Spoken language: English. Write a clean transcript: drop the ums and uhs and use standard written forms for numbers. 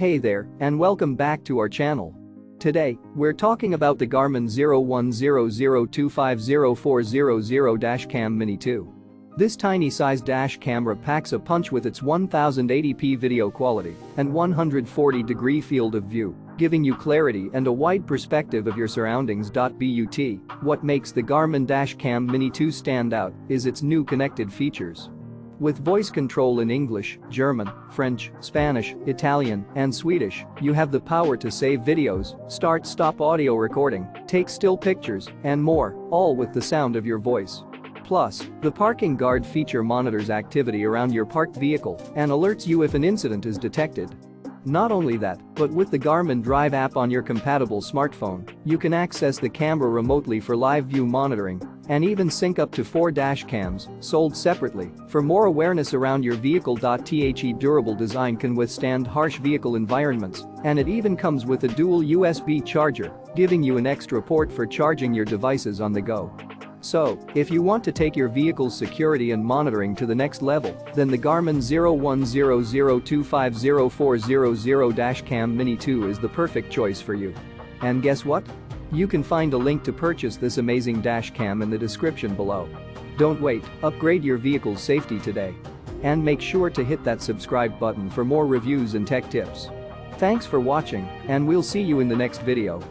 Hey there, and welcome back to our channel. Today, we're talking about the Garmin 0100250400-Cam Mini 2. This tiny-sized dash camera packs a punch with its 1080p video quality and 140-degree field of view, giving you clarity and a wide perspective of your surroundings. But what makes the Garmin Dash Cam Mini 2 stand out is its new connected features. With voice control in English, German, French, Spanish, Italian, and Swedish, you have the power to save videos, start-stop audio recording, take still pictures, and more, all with the sound of your voice. Plus, the parking guard feature monitors activity around your parked vehicle and alerts you if an incident is detected. Not only that, but with the Garmin Drive app on your compatible smartphone, you can access the camera remotely for live view monitoring and even sync up to 4 dash cams, sold separately, for more awareness around your vehicle. The durable design can withstand harsh vehicle environments, and it even comes with a dual USB charger, giving you an extra port for charging your devices on the go. So, if you want to take your vehicle's security and monitoring to the next level, then the Garmin 0100250400-Cam Mini 2 is the perfect choice for you. And guess what? You can find a link to purchase this amazing dash cam in the description below. Don't wait, upgrade your vehicle's safety today. And make sure to hit that subscribe button for more reviews and tech tips. Thanks for watching, and we'll see you in the next video.